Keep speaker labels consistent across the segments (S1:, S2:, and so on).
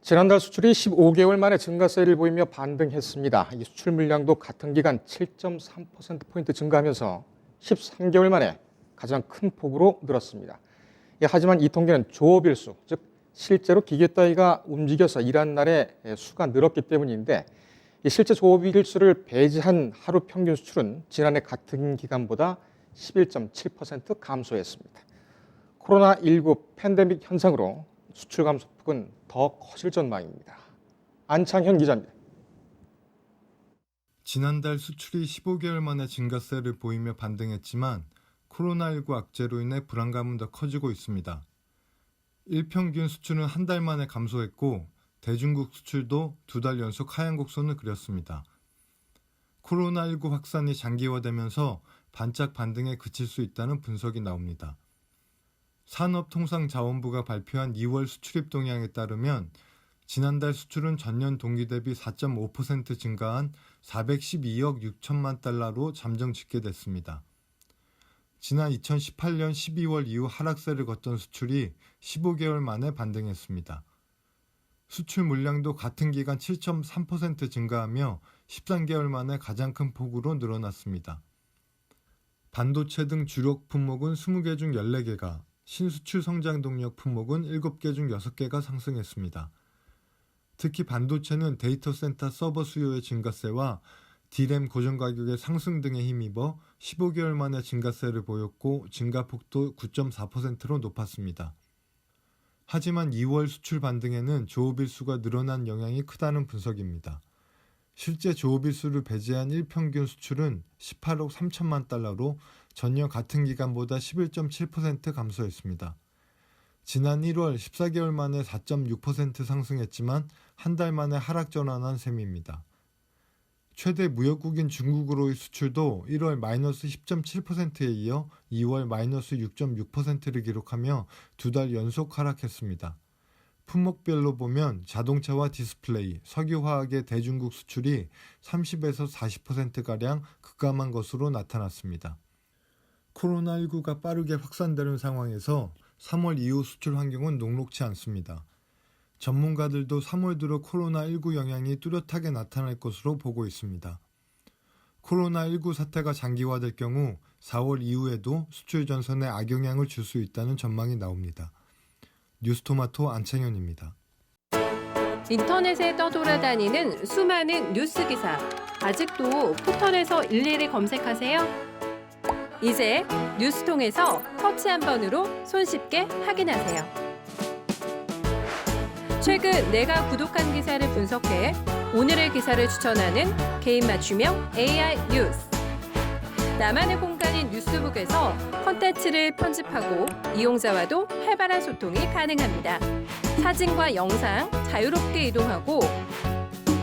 S1: 지난달 수출이 15개월 만에 증가세를 보이며 반등했습니다. 이 수출 물량도 같은 기간 7.3%포인트 증가하면서 13개월 만에 가장 큰 폭으로 늘었습니다. 하지만 이 통계는 조업일수, 즉 실제로 기계 따위가 움직여서 일한 날의 수가 늘었기 때문인데 실제 조업일수를 배제한 하루 평균 수출은 지난해 같은 기간보다 11.7% 감소했습니다. 코로나19 팬데믹 현상으로 수출 감소폭은 더 커질 전망입니다. 안창현 기자입니다.
S2: 지난달 수출이 15개월 만에 증가세를 보이며 반등했지만 코로나19 악재로 인해 불안감은 더 커지고 있습니다. 일평균 수출은 한 달 만에 감소했고 대중국 수출도 2달 연속 하향 곡선을 그렸습니다. 코로나19 확산이 장기화되면서 반짝 반등에 그칠 수 있다는 분석이 나옵니다. 산업통상자원부가 발표한 2월 수출입 동향에 따르면 지난달 수출은 전년 동기 대비 4.5% 증가한 412억 6천만 달러로 잠정 집계됐습니다. 지난 2018년 12월 이후 하락세를 걷던 수출이 15개월 만에 반등했습니다. 수출 물량도 같은 기간 7.3% 증가하며 13개월 만에 가장 큰 폭으로 늘어났습니다. 반도체 등 주력 품목은 20개 중 14개가, 신수출 성장 동력 품목은 7개 중 6개가 상승했습니다. 특히 반도체는 데이터 센터 서버 수요의 증가세와 D램 고정 가격의 상승 등에 힘입어 15개월 만에 증가세를 보였고 증가폭도 9.4%로 높았습니다. 하지만 2월 수출 반등에는 조업일수가 늘어난 영향이 크다는 분석입니다. 실제 조업일수를 배제한 일평균 수출은 18억 3천만 달러로 전년 같은 기간보다 11.7% 감소했습니다. 지난 1월 14개월 만에 4.6% 상승했지만 한 달 만에 하락 전환한 셈입니다. 최대 무역국인 중국으로의 수출도 1월 마이너스 10.7%에 이어 2월 마이너스 6.6%를 기록하며 2달 연속 하락했습니다. 품목별로 보면 자동차와 디스플레이, 석유화학의 대중국 수출이 30에서 40%가량 급감한 것으로 나타났습니다. 코로나19가 빠르게 확산되는 상황에서 3월 이후 수출 환경은 녹록지 않습니다. 전문가들도 3월 들어 코로나19 영향이 뚜렷하게 나타날 것으로 보고 있습니다. 코로나19 사태가 장기화될 경우 4월 이후에도 수출 전선에 악영향을 줄 수 있다는 전망이 나옵니다. 뉴스토마토 안창현입니다.
S3: 인터넷에 떠돌아다니는 수많은 뉴스 기사. 아직도 포털에서 일일이 검색하세요? 이제 뉴스통에서 터치 한 번으로 손쉽게 확인하세요. 최근 내가 구독한 기사를 분석해 오늘의 기사를 추천하는 개인 맞춤형 AI 뉴스. 나만의 공간인 뉴스북에서 콘텐츠를 편집하고 이용자와도 활발한 소통이 가능합니다. 사진과 영상 자유롭게 이동하고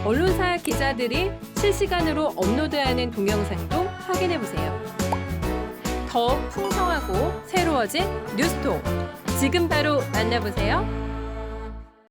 S3: 언론사 기자들이 실시간으로 업로드하는 동영상도 확인해보세요. 더 풍성하고 새로워진 뉴스통. 지금 바로 만나보세요.